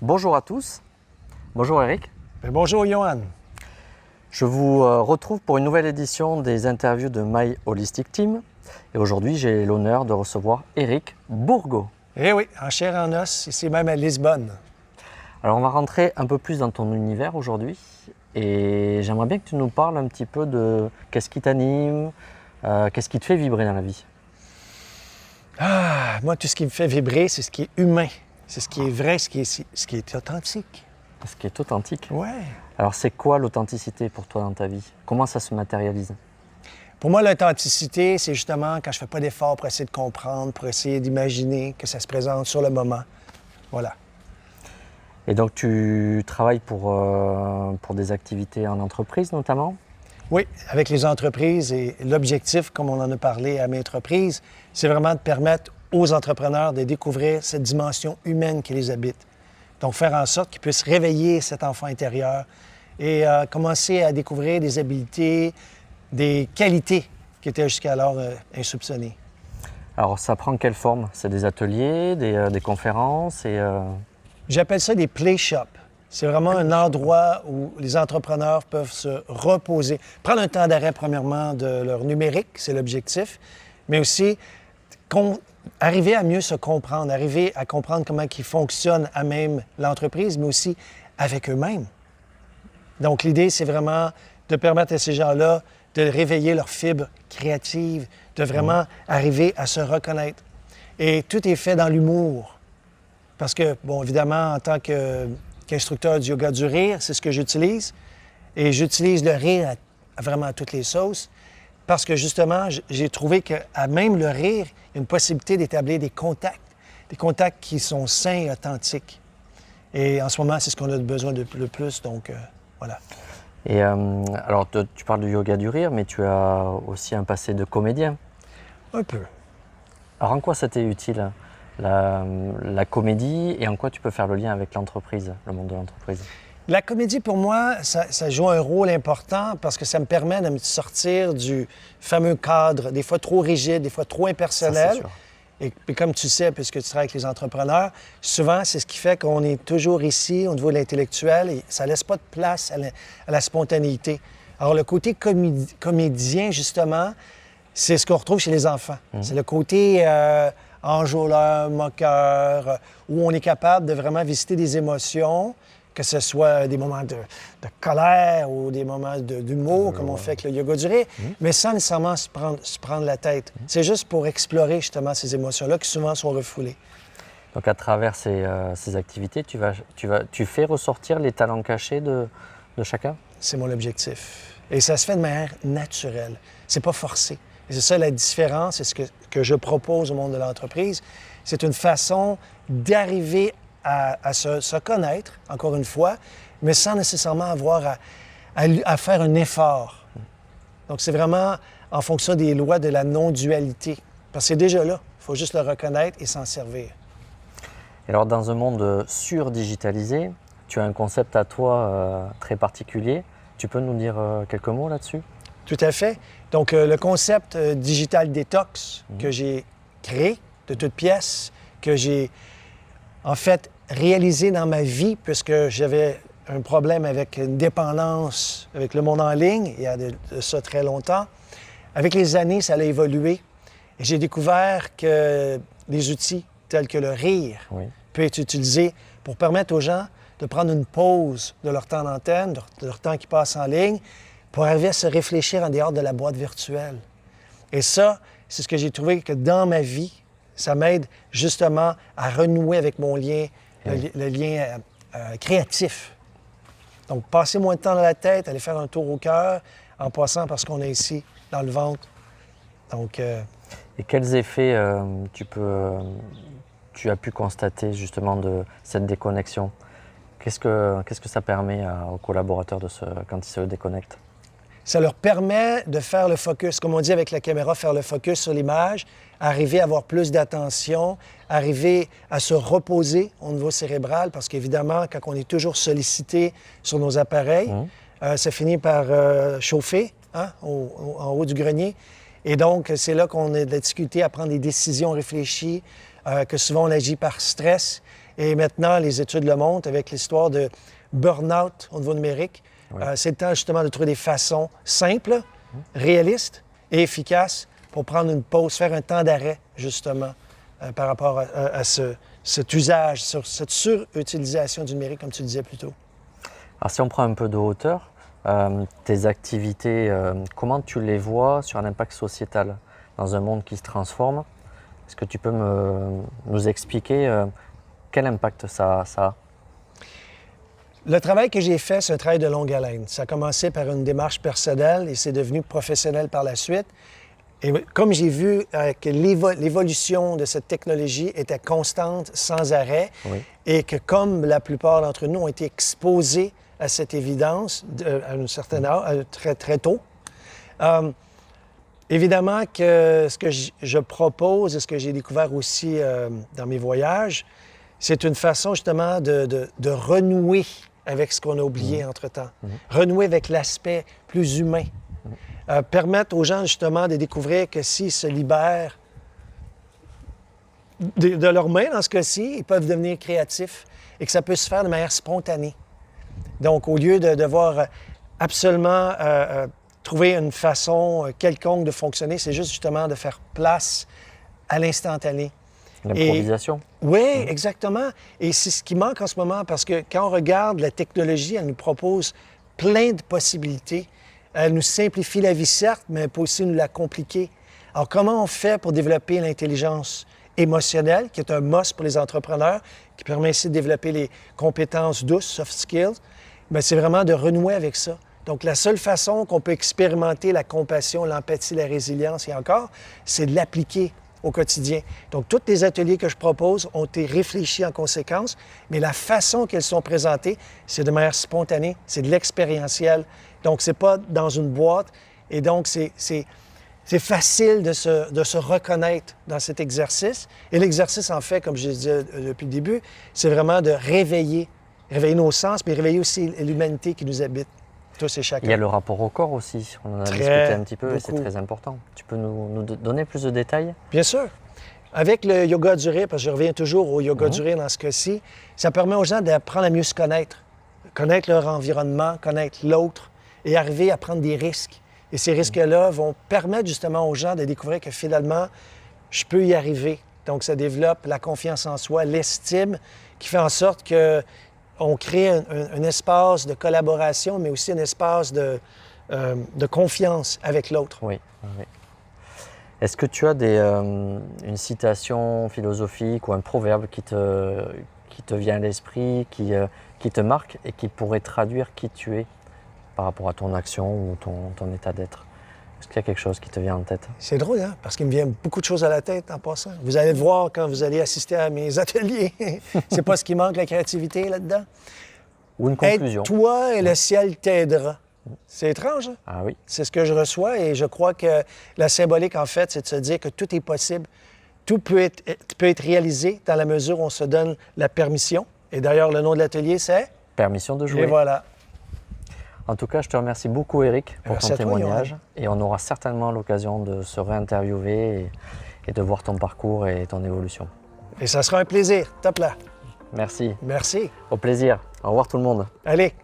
Bonjour à tous. Bonjour Eric. Bonjour Johan. Je vous retrouve pour une nouvelle édition des interviews de My Holistic Team. Et aujourd'hui, j'ai l'honneur de recevoir Eric Bourgault. Eh oui, en chair et en os, ici même à Lisbonne. Alors, on va rentrer un peu plus dans ton univers aujourd'hui. Et j'aimerais bien que tu nous parles un petit peu de qu'est-ce qui t'anime, qu'est-ce qui te fait vibrer dans la vie. Moi, tout ce qui me fait vibrer, c'est ce qui est humain. C'est ce qui est vrai, ce qui est authentique. Ce qui est authentique. Ouais. Alors, c'est quoi l'authenticité pour toi dans ta vie? Comment ça se matérialise? Pour moi, l'authenticité, c'est justement quand je fais pas d'efforts pour essayer de comprendre, pour essayer d'imaginer que ça se présente sur le moment. Voilà. Et donc, tu travailles pour des activités en entreprise notamment? Oui, avec les entreprises. Et l'objectif, comme on en a parlé à maintes reprises, c'est vraiment de permettre aux entrepreneurs de découvrir cette dimension humaine qui les habite. Donc, faire en sorte qu'ils puissent réveiller cet enfant intérieur et commencer à découvrir des habiletés, des qualités qui étaient jusqu'alors insoupçonnées. Alors, ça prend quelle forme? C'est des ateliers, des conférences et... J'appelle ça des play shops. C'est vraiment un endroit où les entrepreneurs peuvent se reposer, prendre un temps d'arrêt, premièrement, de leur numérique, c'est l'objectif, mais aussi arriver à mieux se comprendre, arriver à comprendre comment ils fonctionnent à même l'entreprise, mais aussi avec eux-mêmes. Donc, l'idée, c'est vraiment de permettre à ces gens-là de réveiller leurs fibres créatives, de vraiment arriver à se reconnaître. Et tout est fait dans l'humour. Parce que, bon, évidemment, en tant qu'instructeur du yoga du rire, c'est ce que j'utilise. Et j'utilise le rire à vraiment toutes les sauces. Parce que, justement, j'ai trouvé qu'à même le rire, il y a une possibilité d'établir des contacts qui sont sains et authentiques. Et en ce moment, c'est ce qu'on a besoin de le plus, donc voilà. Et alors, tu parles du yoga du rire, mais tu as aussi un passé de comédien. Un peu. Alors, en quoi ça t'est utile, la comédie, et en quoi tu peux faire le lien avec l'entreprise, le monde de l'entreprise? La comédie, pour moi, ça joue un rôle important parce que ça me permet de me sortir du fameux cadre, des fois trop rigide, des fois trop impersonnel. Ça, c'est sûr. Et puis comme tu sais, puisque tu travailles avec les entrepreneurs, souvent, c'est ce qui fait qu'on est toujours ici au niveau de l'intellectuel et ça ne laisse pas de place à la spontanéité. Alors, le côté comédien, justement, c'est ce qu'on retrouve chez les enfants. C'est le côté enjôleur, moqueur, où on est capable de vraiment visiter des émotions, que ce soit des moments de colère ou des moments d'humour, comme on fait avec le yoga du rire, mais sans nécessairement se prendre la tête. C'est juste pour explorer justement ces émotions-là qui souvent sont refoulées. Donc, à travers ces activités, tu fais ressortir les talents cachés de chacun? C'est mon objectif. Et ça se fait de manière naturelle. C'est pas forcé. Et c'est ça la différence, c'est ce que je propose au monde de l'entreprise. C'est une façon d'arriver à se connaître, encore une fois, mais sans nécessairement avoir à faire un effort. Donc, c'est vraiment en fonction des lois de la non-dualité. Parce que c'est déjà là. Il faut juste le reconnaître et s'en servir. Et alors, dans un monde surdigitalisé, tu as un concept à toi très particulier. Tu peux nous dire quelques mots là-dessus? Tout à fait. Donc, le concept Digital Detox que j'ai créé de toutes pièces, que j'ai en fait réalisé dans ma vie, puisque j'avais un problème avec une dépendance avec le monde en ligne, il y a de ça très longtemps. Avec les années, ça a évolué. Et j'ai découvert que des outils tels que le rire peuvent être utilisés pour permettre aux gens de prendre une pause de leur temps d'antenne, de leur temps qui passe en ligne, pour arriver à se réfléchir en dehors de la boîte virtuelle. Et ça, c'est ce que j'ai trouvé que dans ma vie, ça m'aide justement à renouer avec mon lien, le lien créatif. Donc, passer moins de temps dans la tête, aller faire un tour au cœur en passant par ce qu'on a ici, dans le ventre. Donc, Et quels effets tu as pu constater justement de cette déconnexion? Qu'est-ce que ça permet aux collaborateurs quand ils se déconnectent? Ça leur permet de faire le focus, comme on dit avec la caméra, faire le focus sur l'image, arriver à avoir plus d'attention, arriver à se reposer au niveau cérébral, parce qu'évidemment, quand on est toujours sollicité sur nos appareils, ça finit par chauffer en haut du grenier. Et donc, c'est là qu'on a de la difficulté à prendre des décisions réfléchies, que souvent on agit par stress. Et maintenant, les études le montrent avec l'histoire de burn-out au niveau numérique. Oui. C'est le temps justement de trouver des façons simples, réalistes et efficaces pour prendre une pause, faire un temps d'arrêt justement par rapport à cet usage, sur cette surutilisation du numérique, comme tu le disais plus tôt. Alors si on prend un peu de hauteur, tes activités, comment tu les vois sur un impact sociétal dans un monde qui se transforme? Est-ce que tu peux nous expliquer quel impact ça a? Le travail que j'ai fait, c'est un travail de longue haleine. Ça a commencé par une démarche personnelle et c'est devenu professionnel par la suite. Et comme j'ai vu que l'évolution de cette technologie était constante, sans arrêt, Oui. et que comme la plupart d'entre nous ont été exposés à cette évidence à un certain âge, très, très tôt, évidemment que ce que je propose et ce que j'ai découvert aussi dans mes voyages, c'est une façon justement de renouer avec ce qu'on a oublié entre-temps, renouer avec l'aspect plus humain. Permettre aux gens justement de découvrir que s'ils se libèrent de leurs mains, dans ce cas-ci, ils peuvent devenir créatifs et que ça peut se faire de manière spontanée. Donc, au lieu de devoir absolument trouver une façon quelconque de fonctionner, c'est juste justement de faire place à l'instantané. L'improvisation. Oui, exactement. Et c'est ce qui manque en ce moment parce que quand on regarde la technologie, elle nous propose plein de possibilités. Elle nous simplifie la vie, certes, mais elle peut aussi nous la compliquer. Alors, comment on fait pour développer l'intelligence émotionnelle, qui est un must pour les entrepreneurs, qui permet aussi de développer les compétences douces, soft skills? Bien, c'est vraiment de renouer avec ça. Donc, la seule façon qu'on peut expérimenter la compassion, l'empathie, la résilience et encore, c'est de l'appliquer au quotidien. Donc, tous les ateliers que je propose ont été réfléchis en conséquence, mais la façon qu'elles sont présentées, c'est de manière spontanée, c'est de l'expérientiel. Donc, c'est pas dans une boîte. Et donc, c'est facile de se reconnaître dans cet exercice. Et l'exercice, en fait, comme je disais depuis le début, c'est vraiment de réveiller nos sens, mais réveiller aussi l'humanité qui nous habite, tous et chacun. Il y a le rapport au corps aussi, on en a discuté un petit peu et c'est très important. Tu peux nous donner plus de détails? Bien sûr. Avec le yoga du rire, parce que je reviens toujours au yoga du rire dans ce cas-ci, ça permet aux gens d'apprendre à mieux se connaître leur environnement, connaître l'autre et arriver à prendre des risques. Et ces risques-là vont permettre justement aux gens de découvrir que finalement, je peux y arriver. Donc, ça développe la confiance en soi, l'estime, qui fait en sorte qu'on crée un espace de collaboration, mais aussi un espace de confiance avec l'autre. Oui. Est-ce que tu as une citation philosophique ou un proverbe qui te vient à l'esprit, qui te marque et qui pourrait traduire qui tu es par rapport à ton action ou ton état d'être? Est-ce qu'il y a quelque chose qui te vient en tête? C'est drôle, hein? Parce qu'il me vient beaucoup de choses à la tête en passant. Vous allez le voir quand vous allez assister à mes ateliers. C'est pas ce qui manque, la créativité là-dedans. Ou une conclusion? Aide-toi et le ciel t'aidera. C'est étrange, hein? Ah oui. C'est ce que je reçois et je crois que la symbolique, en fait, c'est de se dire que tout est possible. Tout peut être réalisé dans la mesure où on se donne la permission. Et d'ailleurs, le nom de l'atelier, c'est? Permission de jouer. Et voilà. En tout cas, je te remercie beaucoup, Éric, pour Merci ton à toi, témoignage. Johan. Et on aura certainement l'occasion de se réinterviewer et de voir ton parcours et ton évolution. Et ça sera un plaisir. Top là. Merci. Merci. Au plaisir. Au revoir tout le monde. Allez.